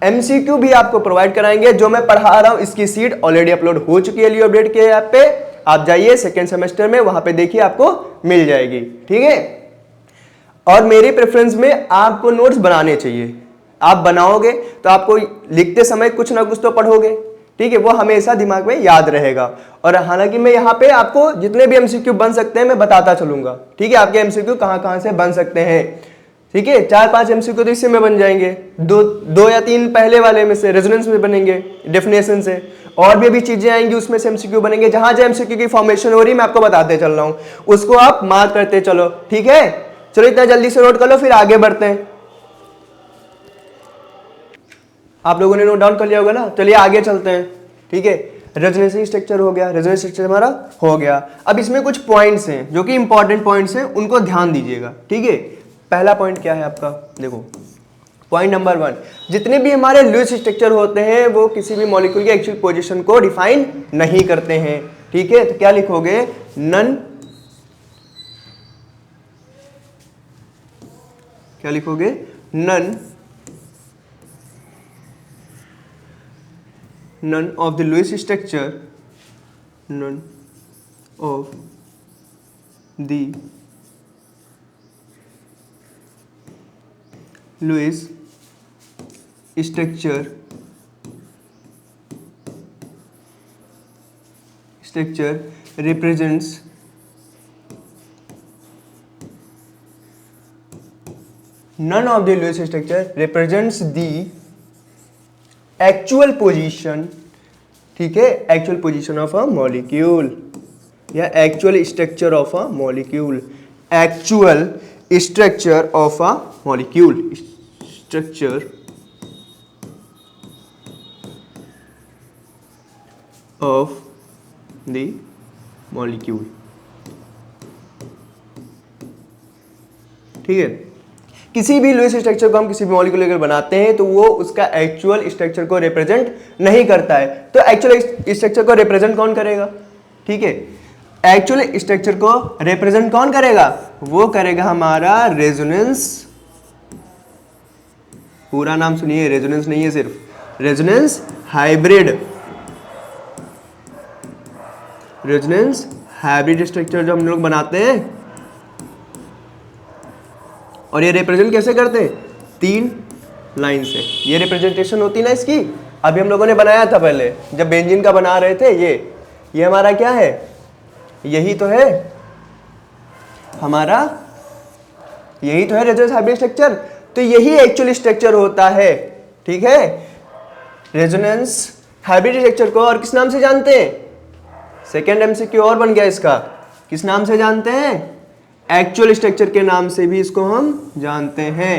एमसीक्यू भी आपको प्रोवाइड कराएंगे, जो मैं पढ़ा रहा हूं इसकी सीट ऑलरेडी अपलोड हो चुकी है एलयू अपडेट के ऐप पे। आप जाइए सेकेंड सेमेस्टर में, वहां पे देखिए आपको मिल जाएगी, ठीक है। और मेरी प्रेफरेंस में आपको नोट्स बनाने चाहिए। आप बनाओगे तो आपको लिखते समय कुछ ना कुछ तो पढ़ोगे, ठीक है, वो हमेशा दिमाग में याद रहेगा। और हालांकि मैं यहाँ पे आपको जितने भी एमसीक्यू बन सकते हैं मैं बताता चलूंगा, ठीक है, आपके एमसीक्यू कहाँ से बन सकते हैं, ठीक है। 4-5 एमसीक्यू तो इससे में बन जाएंगे, दो या तीन पहले वाले में से रेजोनेंस में बनेंगे, डेफिनेशन से, और भी अभी चीजें आएंगी उसमें से एमसीक्यू बनेंगे। जहां जहां एमसीक्यू की फॉर्मेशन हो रही है मैं आपको बताते चल रहा हूं, उसको आप मार्क करते चलो, ठीक है। चलो इतना जल्दी से नोट कर लो, फिर आगे बढ़ते हैं। आप लोगों ने नोट डाउन कर लिया होगा ना, चलिए आगे चलते हैं, ठीक है। रेजोनेंस स्ट्रक्चर हो गया, रेजोनेंस स्ट्रक्चर हमारा हो गया। अब इसमें कुछ पॉइंट्स हैं जो कि इंपॉर्टेंट पॉइंट्स हैं, उनको ध्यान दीजिएगा, ठीक है। पहला पॉइंट क्या है आपका, देखो पॉइंट नंबर 1, जितने भी हमारे लुईस स्ट्रक्चर होते हैं वो किसी भी मॉलिक्यूल की एक्चुअल पोजीशन को डिफाइन नहीं करते हैं, ठीक है। तो क्या लिखोगे, नन, क्या लिखोगे, none of the Lewis structure, none of the Lewis structure represents none of the Lewis structure represents the actual position, ठीक है, actual position of a molecule या actual structure of a molecule, actual structure of a molecule, structure of the molecule, ठीक है। किसी भी Lewis structure को हम किसी भी मॉलिक्यूल अगर बनाते हैं तो वो उसका एक्चुअल स्ट्रक्चर को रिप्रेजेंट नहीं करता है। तो एक्चुअल स्ट्रक्चर को रिप्रेजेंट कौन करेगा, ठीक है, एक्चुअल स्ट्रक्चर को रिप्रेजेंट कौन करेगा, वो करेगा हमारा रेजोनेंस, पूरा नाम सुनिए, रेजोनेंस नहीं है सिर्फ, resonance hybrid, resonance hybrid structure जो हम लोग बनाते हैं। और ये रिप्रेजेंट कैसे करते हैं, 3 लाइन से, ये रिप्रेजेंटेशन होती ना इसकी, अभी हम लोगों ने बनाया था पहले जब बेंजीन का बना रहे थे। ये हमारा क्या है, यही तो है हमारा, यही तो है रेजोनेंस हाइब्रिड स्ट्रक्चर। तो यही एक्चुअल स्ट्रक्चर होता है, ठीक है। रेजोनेंस हाइब्रिड स्ट्रक्चर को और किस नाम से जानते हैं, सेकेंड एमसीक्यू और बन गया इसका, किस नाम से जानते हैं, एक्चुअल स्ट्रक्चर के नाम से भी इसको हम जानते हैं,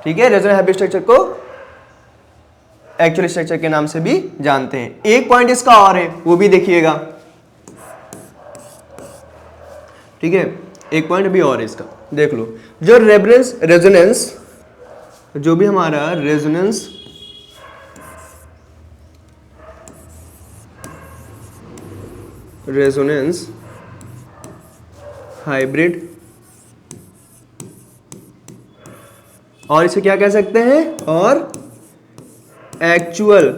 ठीक है। रेजोनेंस हाइब्रिड स्ट्रक्चर को एक्चुअल स्ट्रक्चर के नाम से भी जानते हैं। एक पॉइंट इसका और है, वो भी देखिएगा, ठीक है। एक पॉइंट अभी और है इसका, देख लो। जो रेजोनेंस जो भी हमारा रेजोनेंस हाइब्रिड, और इसे क्या कह सकते हैं, और actual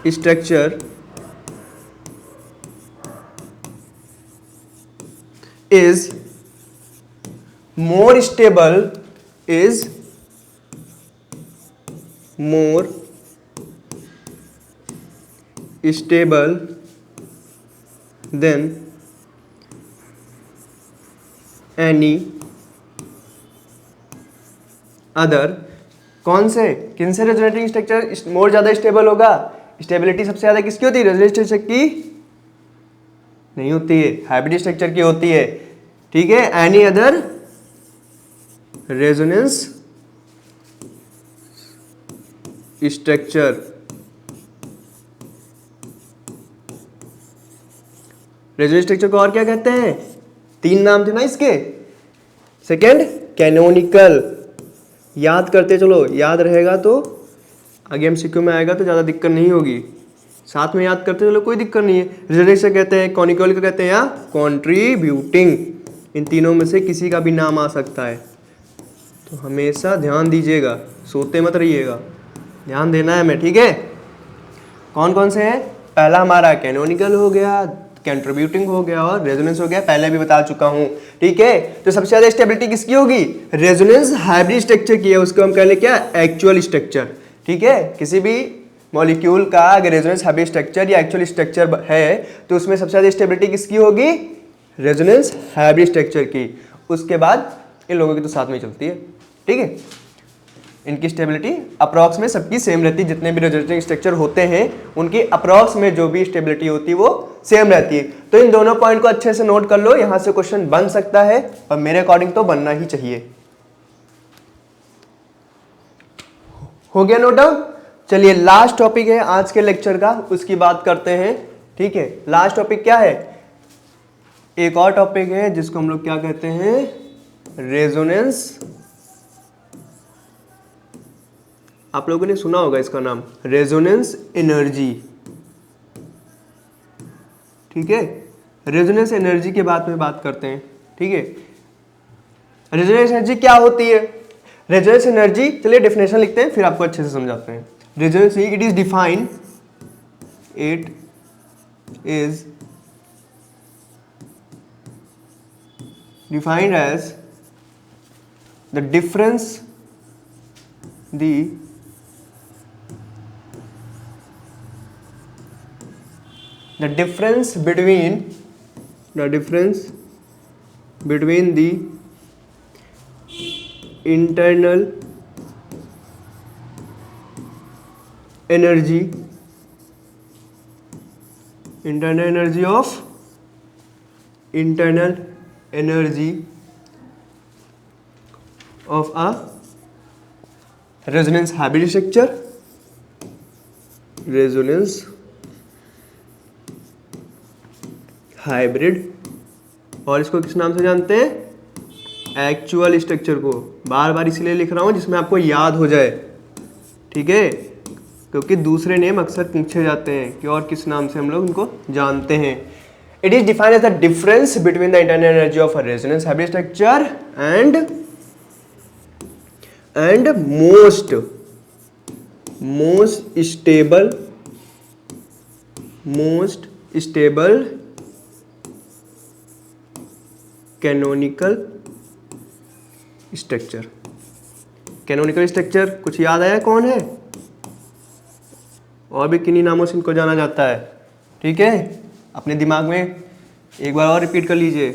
structure is more stable, than any other. कौन से, किन से रेजोनेटिंग स्ट्रक्चर मोर ज्यादा स्टेबल होगा, स्टेबिलिटी सबसे ज्यादा किसकी होती है, रेजोनेटिंग स्ट्रक्चर की नहीं होती है, हाइब्रिड स्ट्रक्चर की होती है, ठीक है। Any other resonance structure, resonance structure को और क्या कहते हैं, 3 नाम थे ना इसके। सेकंड कैनोनिकल, याद करते चलो, याद रहेगा तो आगे एमसीक्यू में आएगा तो ज़्यादा दिक्कत नहीं होगी, साथ में याद करते चलो, कोई दिक्कत नहीं है। रेजोनेंस से कहते हैं, कॉनिकल को कहते हैं या कॉन्ट्रीब्यूटिंग, इन तीनों में से किसी का भी नाम आ सकता है। तो हमेशा ध्यान दीजिएगा, सोते मत रहिएगा, ध्यान देना है हमें, ठीक है। कौन कौन से हैं, पहला हमारा कैनोनिकल हो गया, कंट्रीब्यूटिंग हो गया और रेजोनेंस हो गया, पहले भी बता चुका हूं, ठीक है। तो सबसे ज्यादा स्टेबिलिटी किसकी होगी, रेजोनेंस हाइब्रिड स्ट्रक्चर की है, उसको हम कह ले क्या, एक्चुअल स्ट्रक्चर, ठीक है। किसी भी मॉलिक्यूल का अगर रेजोनेंस हाइब्रिड स्ट्रक्चर या एक्चुअल स्ट्रक्चर है तो उसमें सबसे ज़्यादा स्टेबिलिटी किसकी होगी? रेजोनेंस हाइब्रिड स्ट्रक्चर की। उसके बाद इन लोगों की तो साथ में ही चलती है, ठीक है। इनकी स्टेबिलिटी अप्रॉक्स में सबकी सेम रहती है, जितने भी रेजोनेंस स्ट्रक्चर होते हैं उनकी अप्रॉक्स में जो भी स्टेबिलिटी होती है वो सेम रहती है। तो इन दोनों पॉइंट को अच्छे से नोट कर लो, यहां से क्वेश्चन बन सकता है और मेरे अकॉर्डिंग तो बनना ही चाहिए। हो गया नोट डाउन? चलिए लास्ट टॉपिक है आज के लेक्चर का, उसकी बात करते हैं, ठीक है। लास्ट टॉपिक क्या है? एक और टॉपिक है जिसको हम लोग क्या कहते हैं? रेजोनेंस। आप लोगों ने सुना होगा इसका नाम, रेजोनेंस एनर्जी, ठीक है। रेजोनेंस एनर्जी के बारे में बात करते हैं, ठीक है। रेजोनेंस एनर्जी क्या होती है? रेजोनेंस एनर्जी, चलिए डेफिनेशन लिखते हैं फिर आपको अच्छे से समझाते हैं। Resonance, it is defined, it is defined as the difference, the difference between the internal energy of a resonance hybrid structure, resonance hybrid, और इसको किस नाम से जानते हैं? एक्चुअल स्ट्रक्चर को। बार बार इसलिए लिख रहा हूं जिसमें आपको याद हो जाए, ठीक है, क्योंकि दूसरे नेम अक्सर पूछे जाते हैं कि और किस नाम से हम लोग इनको जानते हैं। It is defined as the difference between the internal energy of a resonance hybrid structure and most stable canonical structure. Canonical structure कुछ याद आया कौन है? और भी किन्हीं नामों से इनको जाना जाता है, ठीक है। अपने दिमाग में एक बार और रिपीट कर लीजिए,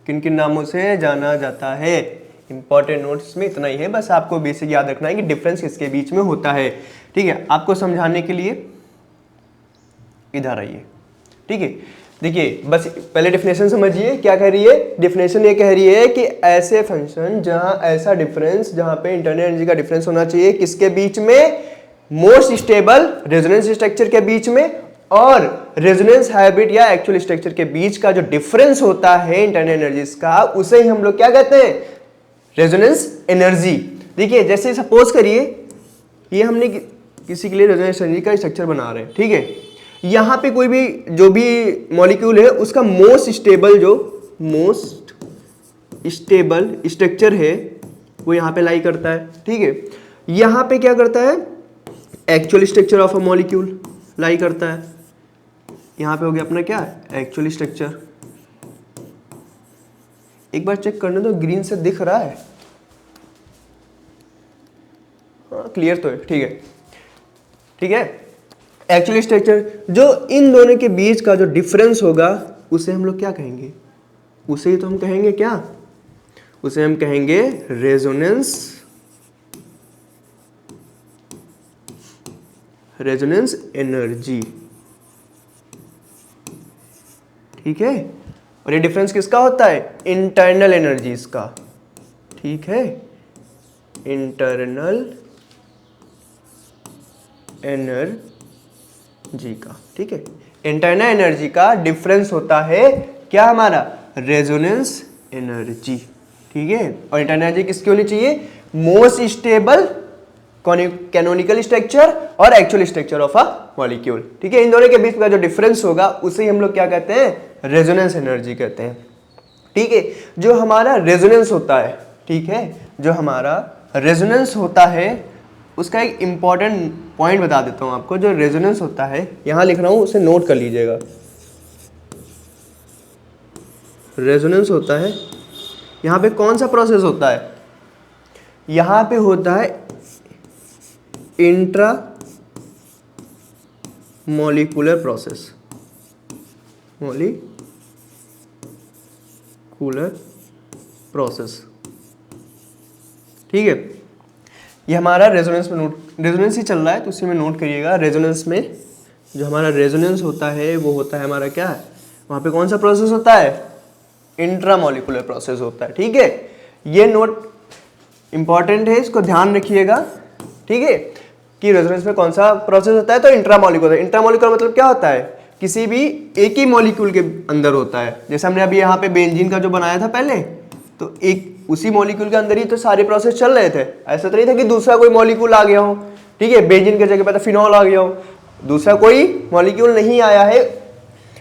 किन किन नामों से जाना जाता है। इंपॉर्टेंट नोट्स में इतना ही है, बस आपको बेसिक याद रखना है कि डिफरेंस किसके बीच में होता है, ठीक है। आपको समझाने के लिए इधर आइए, ठीक है। देखिए बस पहले डेफिनेशन समझिए, क्या कह रही है डेफिनेशन? ये कह रही है कि ऐसे फंक्शन जहां ऐसा डिफरेंस, जहां पे इंटरनल एनर्जी का डिफरेंस होना चाहिए किसके बीच में? मोस्ट स्टेबल रेजोनेंस स्ट्रक्चर के बीच में, और रेजोनेंस हाइब्रिड या एक्चुअल स्ट्रक्चर के बीच का जो डिफरेंस होता है इंटरनल एनर्जीज का, उसे ही हम लोग क्या कहते हैं? Resonance energy. देखिए जैसे सपोज करिए ये हमने किसी के लिए रेजोनेंस एनर्जी का स्ट्रक्चर बना रहे हैं, ठीक है। यहाँ पे कोई भी जो भी मॉलिक्यूल है उसका मोस्ट स्टेबल स्ट्रक्चर है वो यहाँ पे लाई करता है, ठीक है। यहाँ पे क्या करता है? Actual structure of a molecule lie करता है। यहाँ पे हो गया अपना क्या? Actual structure. एक बार चेक करने दो, ग्रीन से दिख रहा है? हाँ क्लियर तो है, ठीक है, ठीक है। एक्चुअल स्ट्रक्चर, जो इन दोनों के बीच का जो डिफरेंस होगा उसे हम लोग क्या कहेंगे? उसे ही तो हम कहेंगे क्या? उसे हम कहेंगे रेजोनेंस एनर्जी, ठीक है। और ये डिफरेंस किसका होता है? इंटरनल एनर्जीज का, ठीक है, इंटरनल एनर्जी का, ठीक है। इंटरनल एनर्जी का डिफरेंस होता है क्या? हमारा रेजोनेंस एनर्जी, ठीक है। और इंटरनल एनर्जी किसकी होनी चाहिए? मोस्ट स्टेबल कैनोनिकल स्ट्रक्चर और actual structure of a molecule, ठीक है। इन दोनों के बीच का जो डिफरेंस होगा उसे हम लोग क्या कहते हैं? रेजोनेंस एनर्जी कहते हैं, ठीक है। जो हमारा रेजोनेंस होता है, ठीक है, जो हमारा रेजोनेंस होता है उसका एक इंपॉर्टेंट पॉइंट बता देता हूं आपको। जो रेजोनेंस होता है यहां लिख रहा हूं, उसे नोट कर लीजिएगा। रेजोनेंस होता है, यहां पे कौन सा प्रोसेस होता है? यहां पे होता है intra molecular process, molecular process, ठीक है। ये हमारा रेजोनेंस में रेजोनेंस ही चल रहा है तो उसी में नोट करिएगा। रेजोनेंस में जो हमारा रेजोनेंस होता है वो होता है हमारा क्या है, वहाँ पे कौन सा प्रोसेस होता है, इंट्रामॉलिक्यूलर प्रोसेस होता है, ठीक है। ये नोट इंपॉर्टेंट है, इसको ध्यान रखिएगा, ठीक है, कि रेजोनेंस में कौन सा प्रोसेस होता है, तो इंट्रामॉलिक्यूलर। इंट्रामॉलिक्यूलर मतलब क्या होता है, किसी भी एक ही मॉलिक्यूल के अंदर होता है। जैसे हमने अभी यहाँ पे बेंजीन का जो बनाया था पहले, तो एक उसी मॉलिक्यूल के अंदर ही तो सारे प्रोसेस चल रहे थे। ऐसा तो नहीं था कि दूसरा कोई मॉलिक्यूल आ गया हो, ठीक है, बेंजीन की जगह पे तो फिनॉल आ गया हो, दूसरा कोई मॉलिक्यूल नहीं आया है,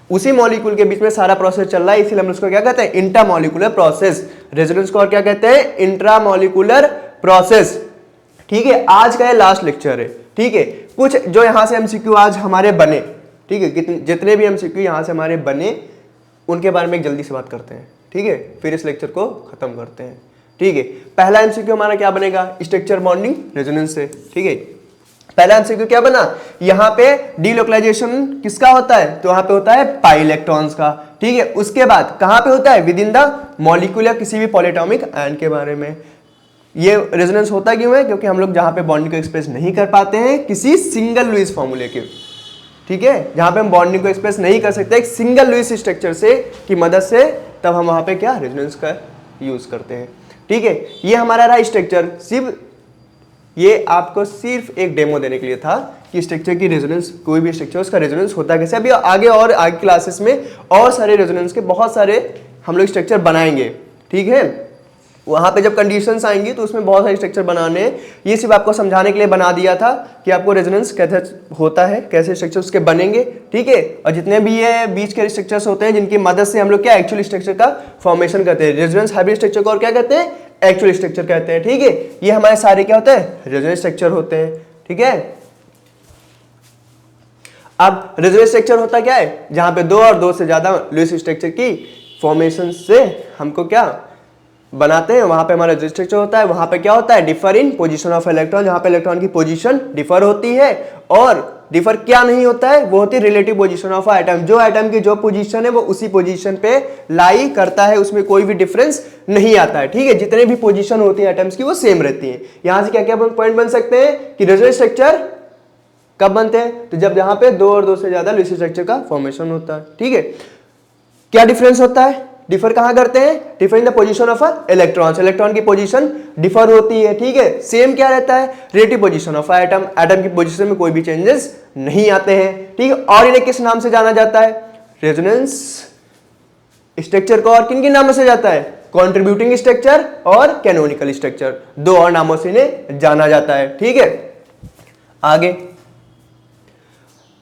उसी मॉलिक्यूल के बीच में सारा प्रोसेस चल रहा है, इसीलिए हम उसको क्या कहते हैं, इंट्रामॉलिक्यूलर प्रोसेस। रेजोनेंस को और क्या कहते हैं, इंट्रामॉलिक्यूलर प्रोसेस, ठीक है। आज का ये लास्ट लेक्चर है, ठीक है। कुछ जो यहाँ से एमसीक्यू आज हमारे बने, ठीक है, जितने भी एमसीक्यू यहाँ से हमारे बने उनके बारे में एक जल्दी से बात करते हैं, ठीक है, फिर इस लेक्चर को खत्म करते हैं, ठीक है। पहला एमसीक्यू हमारा क्या बनेगा, स्ट्रक्चर बॉन्डिंग रेजोनेंस से, ठीक है। पहला एमसीक्यू क्या बना, यहाँ पे डीलोकलाइजेशन किसका होता है, तो यहाँ पे होता है पाई इलेक्ट्रॉन्स का, ठीक है। उसके बाद कहाँ पे होता है, विद इन द मॉलिक्यूल या किसी भी पॉलीएटॉमिक आयन के बारे में। ये रेजोनेंस होता क्यों है, क्योंकि हम लोग जहाँ पे बॉन्डिंग को एक्सप्रेस नहीं कर पाते हैं किसी सिंगल लुईस फॉर्मूले के, ठीक है, जहाँ पे हम बॉन्डिंग को एक्सप्रेस नहीं कर सकते एक सिंगल लुईस स्ट्रक्चर से की मदद से, तब हम वहाँ पे क्या रेजोनेंस का यूज करते हैं, ठीक है। ये हमारा रहा स्ट्रक्चर, सिर्फ ये आपको सिर्फ एक डेमो देने के लिए था कि स्ट्रक्चर की रेजोनेंस, कोई भी स्ट्रक्चर उसका रेजोनेंस होता कैसे। अभी आगे और आगे क्लासेस में और सारे रेजोनेंस के बहुत सारे हम लोग स्ट्रक्चर बनाएंगे, ठीक है। वहाँ पे जब कंडीशंस आएंगी तो उसमें बहुत सारे स्ट्रक्चर बनाने हैं। ये सिर्फ आपको समझाने के लिए बना दिया था कि आपको रेजोनेंस कैसे होता है, कैसे स्ट्रक्चर उसके बनेंगे, ठीक है। और जितने भी ये बीच के स्ट्रक्चर्स होते हैं जिनकी मदद से हम लोग क्या एक्चुअल स्ट्रक्चर का फॉर्मेशन करते हैं, रेजोनेंस हाइब्रिड स्ट्रक्चर को और क्या कहते हैं, एक्चुअल स्ट्रक्चर कहते हैं, ठीक है। ये हमारे सारे क्या होते हैं, रेजोनेंस स्ट्रक्चर होते हैं, ठीक है। अब रेजोनेंस स्ट्रक्चर होता क्या है, जहां पे दो और दो से ज्यादा लुईस स्ट्रक्चर की फॉर्मेशन से हमको क्या बनाते हैं, वहां पे हमारा रेजोनेंस स्ट्रक्चर होता है। वहां पे क्या होता है, differ in position of electron, जहां पे इलेक्ट्रॉन की पोजीशन डिफर होती है, और डिफर क्या नहीं होता है, वो होती है रिलेटिव पोजीशन ऑफ एटम। जो एटम की जो पोजीशन है वो उसी पोजीशन पे लाई करता है, उसमें कोई भी डिफरेंस नहीं आता है, ठीक है। जितने भी पोजीशन होती है एटम्स की वो सेम रहती है। यहां से क्या क्या पॉइंट बन सकते हैं कि रेजोनेंस स्ट्रक्चर कब बनते हैं, तो जब यहाँ पे दो और दो से ज्यादा लुईस स्ट्रक्चर का फॉर्मेशन होता है, ठीक है। क्या डिफरेंस होता है, डिफर कहां करते हैं, differ in the position of electrons, electron की पोजीशन डिफर होती है, ठीक है। सेम क्या रहता है, relative position of atom, atom की पोजीशन में कोई भी चेंजेस नहीं आते हैं, ठीक है। और इन्हें किस नाम से जाना जाता है, रेजोनेंस स्ट्रक्चर को और किन किन नामों से जाता है, कॉन्ट्रीब्यूटिंग स्ट्रक्चर और कैनोनिकल स्ट्रक्चर, दो और नामों से इन्हें जाना जाता है, ठीक है। आगे,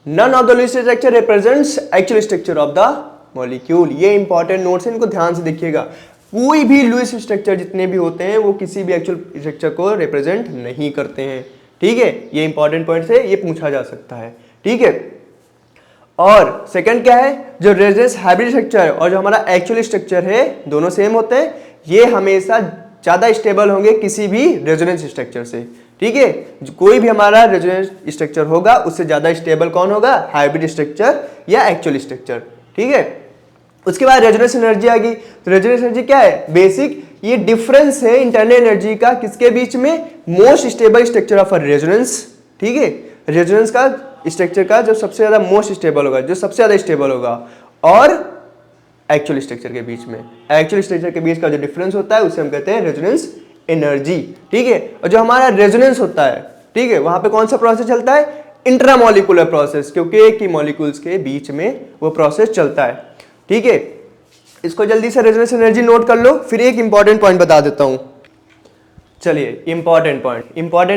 none of the Lewis structure represents actual structure of the molecule. ये इंपॉर्टेंट नोट्स हैं, इनको ध्यान से देखिएगा। कोई भी लुईस स्ट्रक्चर जितने भी होते हैं वो किसी भी एक्चुअल स्ट्रक्चर को रिप्रेजेंट नहीं करते हैं, ठीक है। ये इंपॉर्टेंट पॉइंट है, ये पूछा जा सकता है, ठीक है। और सेकंड क्या है, जो रेजोनेंस हाइब्रिड स्ट्रक्चर और जो हमारा एक्चुअल स्ट्रक्चर है दोनों सेम होते हैं, ये हमेशा ज्यादा स्टेबल होंगे किसी भी रेजोनेंस स्ट्रक्चर से, ठीक है। कोई भी हमारा रेजोनेंस स्ट्रक्चर होगा उससे ज्यादा स्टेबल कौन होगा, हाइब्रिड स्ट्रक्चर या एक्चुअल स्ट्रक्चर, ठीक है। उसके बाद रेजोनेंस एनर्जी आ गई। तो रेजोनेंस एनर्जी क्या है, बेसिक ये डिफरेंस है इंटरनल एनर्जी का किसके बीच में, most stable structure of resonance, ठीक है। रेजोनेंस का स्ट्रक्चर का जो सबसे ज्यादा मोस्ट स्टेबल होगा, जो सबसे ज्यादा स्टेबल होगा, और एक्चुअल स्ट्रक्चर के बीच में, एक्चुअल स्ट्रक्चर के बीच का जो डिफरेंस होता है उसे हम कहते हैं रेजोनेंस एनर्जी, ठीक है। और जो हमारा रेजोनेंस होता है, ठीक है, वहां पे कौन सा प्रोसेस चलता है, इंट्रामॉलिक्यूलर प्रोसेस, क्योंकि एक ही मॉलिक्यूल्स के बीच में वो प्रोसेस चलता है, ठीक है। इसको जल्दी से रेजोनेंस एनर्जी नोट कर लो, फिर एक इंपॉर्टेंट पॉइंट बता देता हूं। चलिए, इंपॉर्टेंट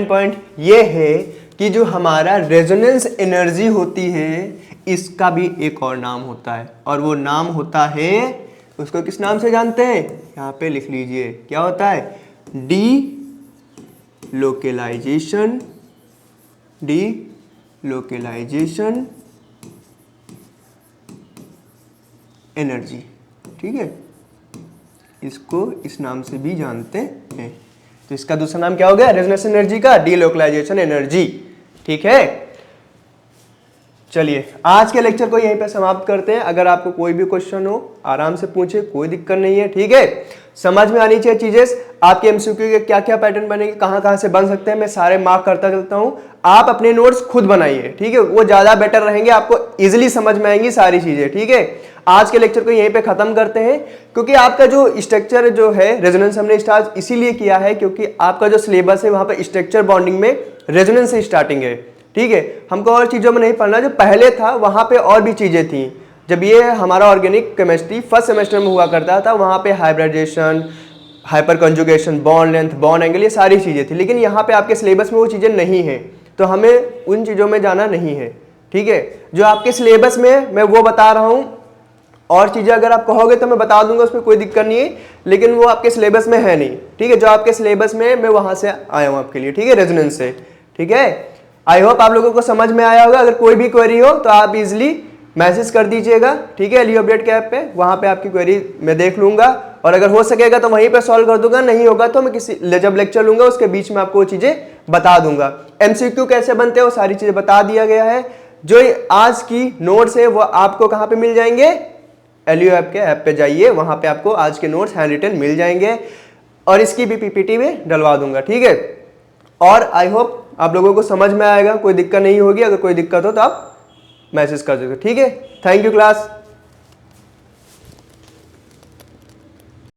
पॉइंट ये है कि जो हमारा रेजोनेंस एनर्जी होती है इसका भी एक और नाम होता है, और वो नाम होता है, उसको किस नाम से जानते हैं, यहां पे लिख लीजिए, क्या होता है, डीलोकलाइजेशन एनर्जी, ठीक है। इसको इस नाम से भी जानते हैं। तो इसका दूसरा नाम क्या हो गया, रेजोनेंस एनर्जी का, डीलोकलाइजेशन एनर्जी, ठीक है। चलिए आज के लेक्चर को यहीं पे समाप्त करते हैं। अगर आपको कोई भी क्वेश्चन हो आराम से पूछे, कोई दिक्कत नहीं है, ठीक है। समझ में आनी चाहिए चीजें, आपके एमसीक्यू के क्या क्या पैटर्न बनेंगे, कहाँ कहाँ से बन सकते हैं, मैं सारे मार्क करता चलता हूँ। आप अपने नोट्स खुद बनाइए, ठीक है, वो ज्यादा बेटर रहेंगे, आपको इजिली समझ में आएंगी सारी चीजें, ठीक है। आज के लेक्चर को यहीं पे खत्म करते हैं, क्योंकि आपका जो स्ट्रक्चर जो है रेजोनेंस हमने स्टार्ट इसीलिए किया है क्योंकि आपका जो सिलेबस है वहां पे स्ट्रक्चर बॉन्डिंग में रेजोनेंस से स्टार्टिंग है, ठीक है। हमको और चीजों में नहीं पढ़ना, जो पहले था वहां पे और भी चीजें थी। जब ये हमारा ऑर्गेनिक केमिस्ट्री फर्स्ट सेमेस्टर में हुआ करता था, वहां पे hybridisation, hyperconjugation, bond length, bond angle, ये सारी चीजें थी। लेकिन यहाँ पे आपके सिलेबस में वो चीजें नहीं है, तो हमें उन चीजों में जाना नहीं है, ठीक है। जो आपके सिलेबस में है मैं वो बता रहा हूँ, और चीजें अगर आप कहोगे तो मैं बता दूंगा, उसमें कोई दिक्कत नहीं है, लेकिन वो आपके सिलेबस में है नहीं, ठीक है। जो आपके सिलेबस में है मैं वहां से आया हूँ आपके लिए, ठीक है, रेजोनेंस से, ठीक है। आई होप आप लोगों को समझ में आया होगा। अगर कोई भी क्वेरी हो तो आप इजिली मैसेज कर दीजिएगा, ठीक है, एलियो अपडेट के ऐप पे, वहां पे आपकी क्वेरी मैं देख लूंगा, और अगर हो सकेगा तो वहीं पे सॉल्व कर दूंगा, नहीं होगा तो मैं किसी जब लेक्चर लूंगा उसके बीच में आपको वो चीजें बता दूंगा। एमसीक्यू कैसे बनते हैं वो सारी चीजें बता दिया गया है। जो आज की नोट्स है वो आपको कहाँ पे मिल जाएंगे, एलियो ऐप के ऐप पे जाइए, वहां पे आपको आज के नोट्स हैंड रिटन मिल जाएंगे, और इसकी भी पीपीटी में डलवा दूंगा, ठीक है। और आई होप आप लोगों को समझ में आएगा, कोई दिक्कत नहीं होगी। अगर कोई दिक्कत हो तो आप मैसेज कर दीजिए, ठीक है। Thank you class.